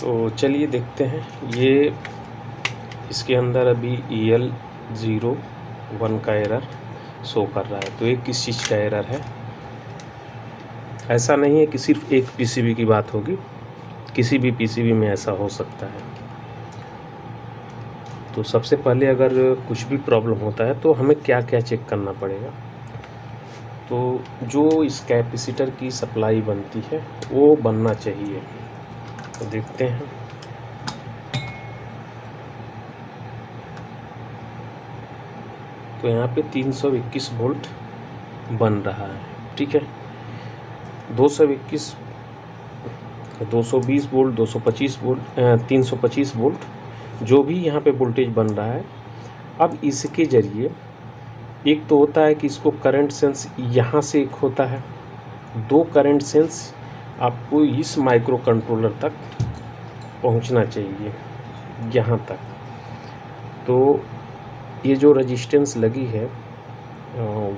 तो चलिए देखते हैं। ये इसके अंदर अभी EL01 का एरर शो कर रहा है। तो ये किस चीज़ का एरर है? ऐसा नहीं है कि सिर्फ एक पीसीबी की बात होगी, किसी भी पीसीबी में ऐसा हो सकता है। तो सबसे पहले अगर कुछ भी प्रॉब्लम होता है तो हमें क्या क्या चेक करना पड़ेगा। तो जो इस कैपेसिटर की सप्लाई बनती है वो बनना चाहिए। तो देखते हैं। तो यहाँ पे 321 वोल्ट बन रहा है, ठीक है। 221, 220 वोल्ट, 225 वोल्ट, 325 वोल्ट जो भी यहाँ पे वोल्टेज बन रहा है। अब इसके ज़रिए एक तो होता है कि इसको करंट सेंस यहाँ से एक होता है, दो करंट सेंस आपको इस माइक्रो कंट्रोलर तक पहुँचना चाहिए, यहाँ तक। तो ये जो रजिस्टेंस लगी है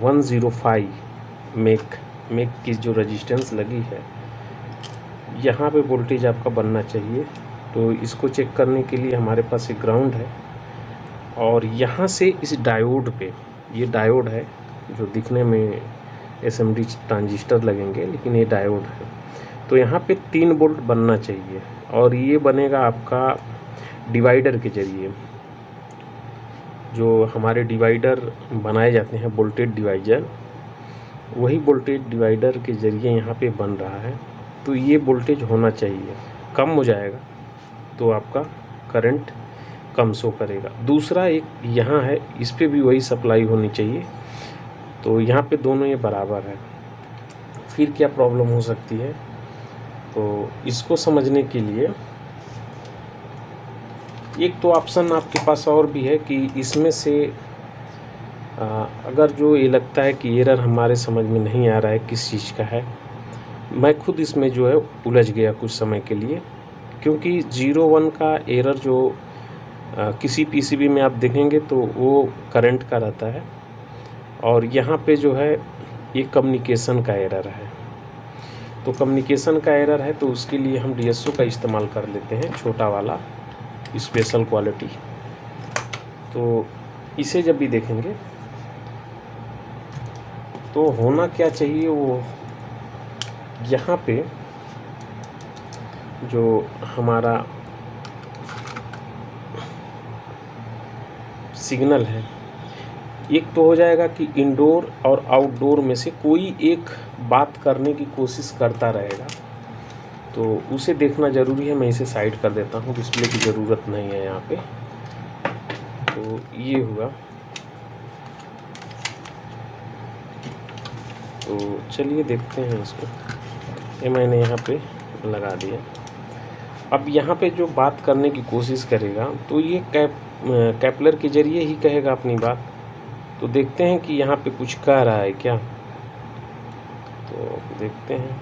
105 मेक की जो रजिस्टेंस लगी है, यहाँ पे वोल्टेज आपका बनना चाहिए। तो इसको चेक करने के लिए हमारे पास एक ग्राउंड है और यहाँ से इस डायोड पे, ये डायोड है जो दिखने में SMD ट्रांजिस्टर लगेंगे लेकिन ये डायोड है। तो यहाँ पे 3 वोल्ट बनना चाहिए और ये बनेगा आपका डिवाइडर के ज़रिए। जो हमारे डिवाइडर बनाए जाते हैं वोल्टेज डिवाइडर, वही वोल्टेज डिवाइडर के ज़रिए यहाँ पे बन रहा है। तो ये वोल्टेज होना चाहिए, कम हो जाएगा तो आपका करंट कम शो करेगा। दूसरा एक यहाँ है, इस पे भी वही सप्लाई होनी चाहिए। तो यहाँ पे दोनों ये बराबर है। फिर क्या प्रॉब्लम हो सकती है? तो इसको समझने के लिए एक तो ऑप्शन आपके पास और भी है कि इसमें से अगर जो ये लगता है कि एरर हमारे समझ में नहीं आ रहा है किस चीज़ का है। मैं खुद इसमें जो है उलझ गया कुछ समय के लिए, क्योंकि 01 का एरर जो किसी पीसीबी में आप देखेंगे तो वो करंट का रहता है और यहाँ पे जो है ये कम्युनिकेशन का एरर है। तो कम्युनिकेशन का एरर है तो उसके लिए हम DSO का इस्तेमाल कर लेते हैं, छोटा वाला स्पेशल क्वालिटी। तो इसे जब भी देखेंगे तो होना क्या चाहिए, वो यहाँ पे जो हमारा सिग्नल है, एक तो हो जाएगा कि इंडोर और आउटडोर में से कोई एक बात करने की कोशिश करता रहेगा। तो उसे देखना ज़रूरी है। मैं इसे साइड कर देता हूँ, डिस्प्ले की ज़रूरत नहीं है यहाँ पे। तो ये हुआ। तो चलिए देखते हैं इसको। ये मैंने यहाँ पे लगा दिया। अब यहाँ पे जो बात करने की कोशिश करेगा तो ये कैपलर के ज़रिए ही कहेगा अपनी बात। तो देखते हैं कि यहाँ पे कुछ कह रहा है क्या। तो देखते हैं।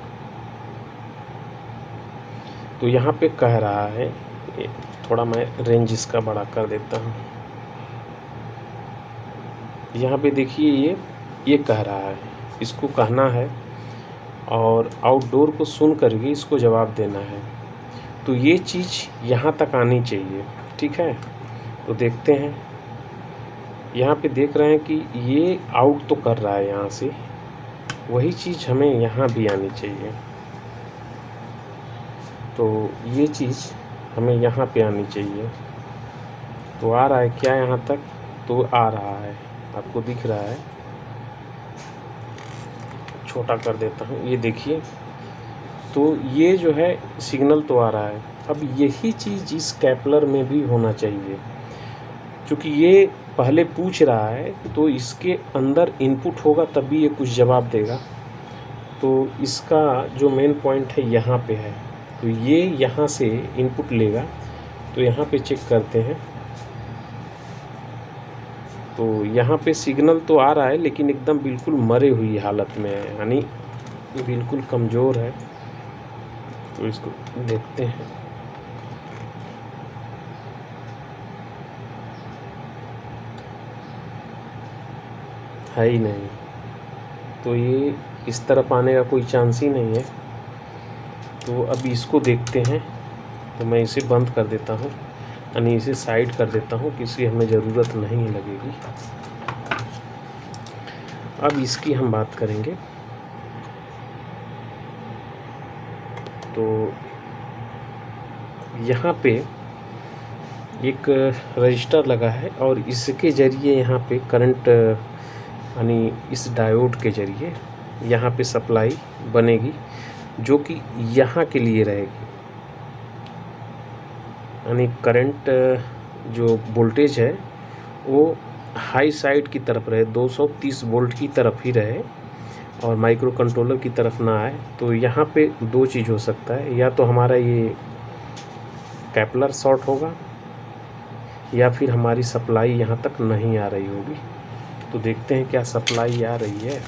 तो यहाँ पे कह रहा है, थोड़ा मैं रेंज इसका बड़ा कर देता हूँ। यहाँ पे देखिए ये कह रहा है, इसको कहना है और आउटडोर को सुन करके इसको जवाब देना है। तो ये चीज़ यहाँ तक आनी चाहिए, ठीक है। तो देखते हैं। यहाँ पे देख रहे हैं कि ये आउट तो कर रहा है यहाँ से, वही चीज़ हमें यहाँ भी आनी चाहिए। तो ये चीज़ हमें यहाँ पे आनी चाहिए। तो आ रहा है क्या यहाँ तक? तो आ रहा है, आपको दिख रहा है। छोटा कर देता हूँ, ये देखिए। तो ये जो है सिग्नल तो आ रहा है। अब यही चीज़ इस कैपलर में भी होना चाहिए, क्योंकि ये पहले पूछ रहा है तो इसके अंदर इनपुट होगा तभी ये कुछ जवाब देगा। तो इसका जो मेन पॉइंट है यहाँ पे है। तो ये यहाँ से इनपुट लेगा। तो यहाँ पे चेक करते हैं। तो यहाँ पे सिग्नल तो आ रहा है लेकिन एकदम बिल्कुल मरे हुई हालत में है, यानी बिल्कुल कमज़ोर है। तो इसको देखते हैं। है ही नहीं। तो ये इस तरफ आने का कोई चांस ही नहीं है। तो अब इसको देखते हैं। तो मैं इसे बंद कर देता हूँ, यानी इसे साइड कर देता हूँ कि इसकी हमें ज़रूरत नहीं लगेगी। अब इसकी हम बात करेंगे। तो यहाँ पे एक रजिस्टर लगा है और इसके ज़रिए यहाँ पे करंट, यानी इस डायोड के ज़रिए यहाँ पे सप्लाई बनेगी, जो कि यहाँ के लिए रहेगी। यानी करंट जो वोल्टेज है वो हाई साइड की तरफ रहे, 230 वोल्ट की तरफ ही रहे और माइक्रो कंट्रोलर की तरफ ना आए। तो यहाँ पे दो चीज़ हो सकता है, या तो हमारा ये कैपलर शॉर्ट होगा या फिर हमारी सप्लाई यहाँ तक नहीं आ रही होगी। तो देखते हैं क्या सप्लाई आ रही है।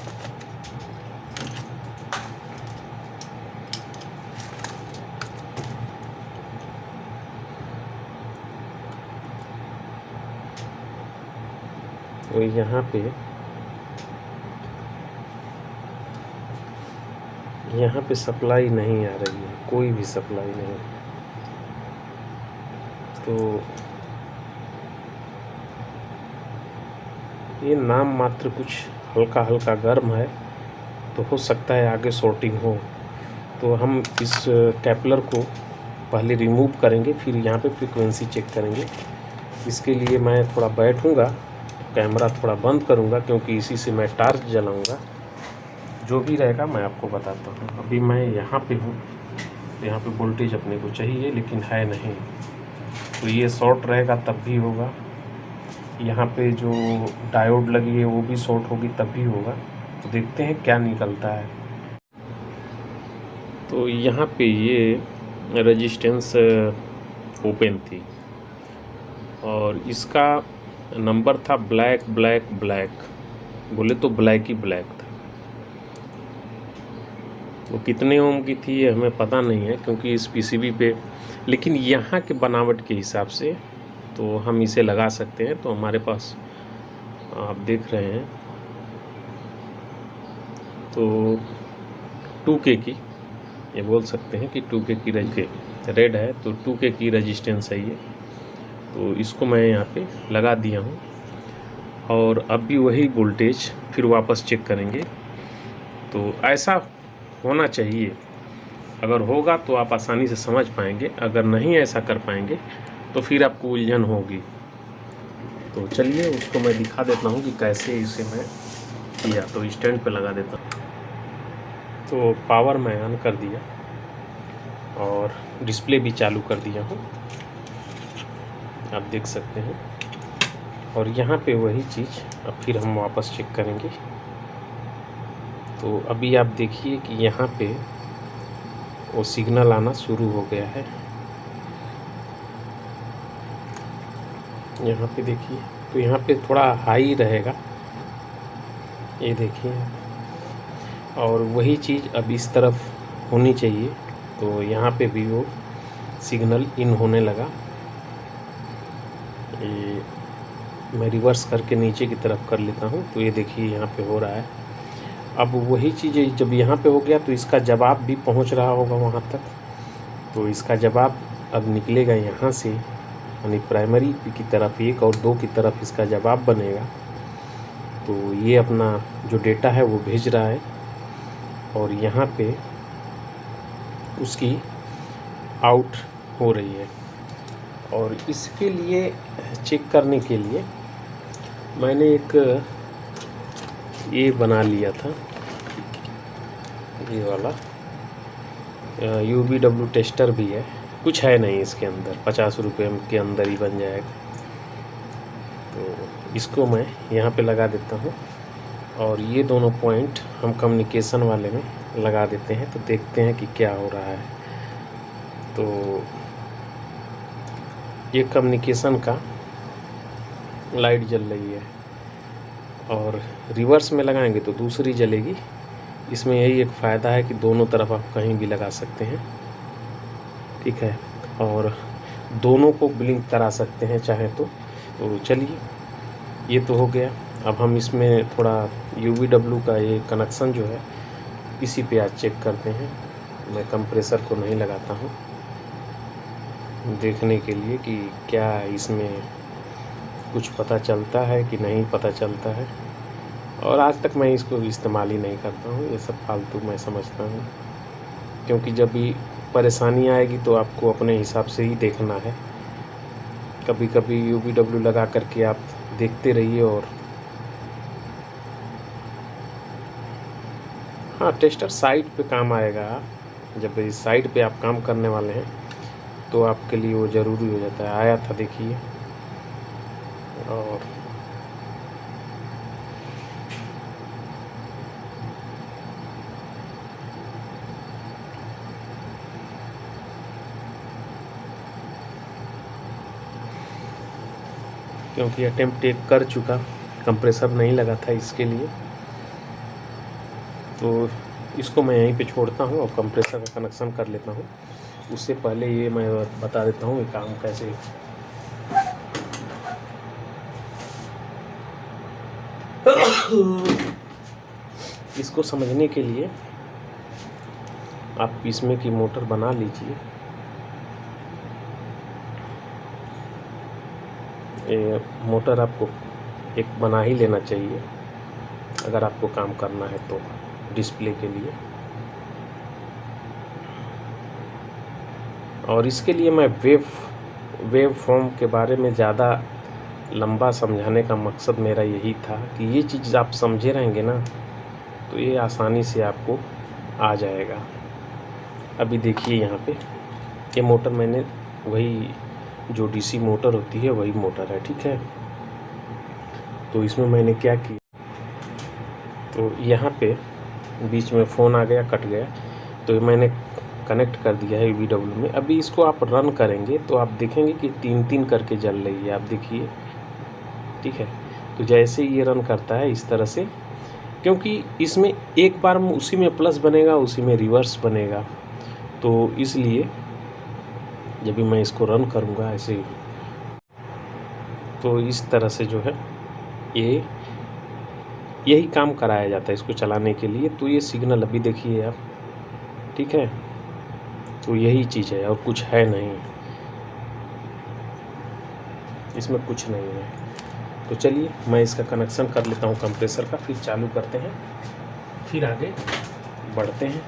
तो यहाँ पे सप्लाई नहीं आ रही है, कोई भी सप्लाई नहीं। तो ये नाम मात्र कुछ हल्का हल्का गर्म है, तो हो सकता है आगे शॉर्टिंग हो। तो हम इस कैपलर को पहले रिमूव करेंगे, फिर यहाँ पे फ्रीक्वेंसी चेक करेंगे। इसके लिए मैं थोड़ा बैठूँगा, कैमरा थोड़ा बंद करूँगा, क्योंकि इसी से मैं टार्च जलाऊँगा। जो भी रहेगा मैं आपको बताता हूँ। अभी मैं यहाँ पे हूँ, यहाँ पे वोल्टेज अपने को चाहिए लेकिन है नहीं, तो ये शॉर्ट रहेगा तब भी होगा। यहाँ पे जो डायोड लगी है वो भी शॉर्ट होगी तब भी होगा। तो देखते हैं क्या निकलता है। तो यहाँ पे ये रेजिस्टेंस ओपन थी और इसका नंबर था ब्लैक ब्लैक ब्लैक, बोले तो ब्लैक ही ब्लैक था। वो कितने ओम की थी ये हमें पता नहीं है, क्योंकि इस पीसीबी पे, लेकिन यहाँ के बनावट के हिसाब से तो हम इसे लगा सकते हैं। तो हमारे पास आप देख रहे हैं तो 2K की, ये बोल सकते हैं कि 2K की रेड है, तो 2K की रेजिस्टेंस है ये। तो इसको मैं यहाँ पे लगा दिया हूँ और अब भी वही वोल्टेज फिर वापस चेक करेंगे। तो ऐसा होना चाहिए, अगर होगा तो आप आसानी से समझ पाएंगे, अगर नहीं ऐसा कर पाएंगे तो फिर आपको उलझन होगी। तो चलिए उसको मैं दिखा देता हूँ कि कैसे इसे मैं किया। तो स्टैंड पे लगा देता हूँ। तो पावर मैं ऑन कर दिया और डिस्प्ले भी चालू कर दिया हूँ, आप देख सकते हैं। और यहाँ पे वही चीज़ अब फिर हम वापस चेक करेंगे। तो अभी आप देखिए कि यहाँ पे वो सिग्नल आना शुरू हो गया है। यहाँ पे देखिए, तो यहाँ पे थोड़ा हाई रहेगा, ये देखिए। और वही चीज़ अब इस तरफ होनी चाहिए। तो यहाँ पे भी वो सिग्नल इन होने लगा। ये मैं रिवर्स करके नीचे की तरफ कर लेता हूँ, तो ये देखिए यहाँ पे हो रहा है। अब वही चीज़ जब यहाँ पे हो गया तो इसका जवाब भी पहुँच रहा होगा वहाँ तक। तो इसका जवाब अब निकलेगा यहाँ से, यानी प्राइमरी की तरफ 1 और 2 की तरफ इसका जवाब बनेगा। तो ये अपना जो डेटा है वो भेज रहा है और यहाँ पे उसकी आउट हो रही है। और इसके लिए चेक करने के लिए मैंने एक ये बना लिया था, ये वाला UVW टेस्टर भी है। कुछ है नहीं इसके अंदर, 50 रुपये के अंदर ही बन जाएगा। तो इसको मैं यहाँ पे लगा देता हूँ और ये दोनों पॉइंट हम कम्युनिकेशन वाले में लगा देते हैं। तो देखते हैं कि क्या हो रहा है। तो ये कम्युनिकेशन का लाइट जल रही है और रिवर्स में लगाएंगे तो दूसरी जलेगी। इसमें यही एक फ़ायदा है कि दोनों तरफ आप कहीं भी लगा सकते हैं, ठीक है, और दोनों को ब्लिंक करा सकते हैं चाहे तो। चलिए ये तो हो गया। अब हम इसमें थोड़ा UVW का ये कनेक्शन जो है इसी पे आज चेक करते हैं। मैं कंप्रेसर को नहीं लगाता हूँ। देखने के लिए कि क्या इसमें कुछ पता चलता है कि नहीं पता चलता है। और आज तक मैं इसको इस्तेमाल ही नहीं करता हूँ, ये सब फालतू मैं समझता हूँ, क्योंकि जब भी परेशानी आएगी तो आपको अपने हिसाब से ही देखना है। कभी कभी UV लगा करके आप देखते रहिए। और हाँ, टेस्टर साइट पे काम आएगा। जब इस साइट पे आप काम करने वाले हैं तो आपके लिए वो ज़रूरी हो जाता है। आया था देखिए। और क्योंकि अटेम्प्ट एक कर चुका, कंप्रेसर नहीं लगा था इसके लिए, तो इसको मैं यहीं पे छोड़ता हूँ और कंप्रेसर का कनेक्शन कर लेता हूँ। उससे पहले ये मैं बता देता हूँ ये काम कैसे। इसको समझने के लिए आप इसमें की मोटर बना लीजिए। ये मोटर आपको एक बना ही लेना चाहिए अगर आपको काम करना है तो, डिस्प्ले के लिए। और इसके लिए मैं वेव फॉर्म के बारे में ज़्यादा लंबा समझाने का मकसद मेरा यही था कि ये चीज़ आप समझे रहेंगे ना तो ये आसानी से आपको आ जाएगा। अभी देखिए यहाँ पे ये मोटर मैंने वही जो DC मोटर होती है वही मोटर है, ठीक है। तो इसमें मैंने क्या किया, तो यहाँ पे बीच में फ़ोन आ गया, कट गया, तो मैंने कनेक्ट कर दिया है UV में। अभी इसको आप रन करेंगे तो आप देखेंगे कि 3-3 करके जल रही है, आप देखिए, ठीक है। तो जैसे ये रन करता है इस तरह से, क्योंकि इसमें एक बार में उसी में प्लस बनेगा, उसी में रिवर्स बनेगा, तो इसलिए जब भी मैं इसको रन करूँगा ऐसे, तो इस तरह से जो है यही काम कराया जाता है इसको चलाने के लिए। तो ये सिग्नल अभी देखिए आप, ठीक है। तो यही चीज़ है और कुछ है नहीं, इसमें कुछ नहीं है। तो चलिए मैं इसका कनेक्शन कर लेता हूँ कंप्रेसर का, फिर चालू करते हैं, फिर आगे बढ़ते हैं।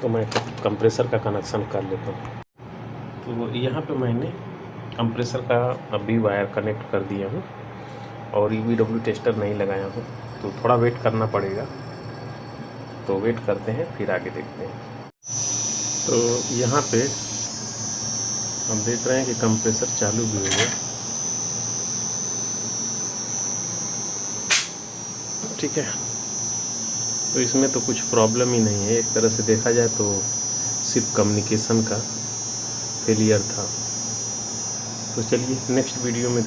तो मैं कंप्रेसर का कनेक्शन कर लेता हूँ। तो यहाँ पे मैंने कंप्रेसर का अभी वायर कनेक्ट कर दिया हूँ और UV टेस्टर नहीं लगाया हूँ, तो थोड़ा वेट करना पड़ेगा। तो वेट करते हैं, फिर आगे देखते हैं। तो यहाँ पे हम देख रहे हैं कि कंप्रेसर चालू भी हो गया, ठीक है। तो इसमें तो कुछ प्रॉब्लम ही नहीं है, एक तरह से देखा जाए तो सिर्फ कम्युनिकेशन का फेलियर था। तो चलिए नेक्स्ट वीडियो में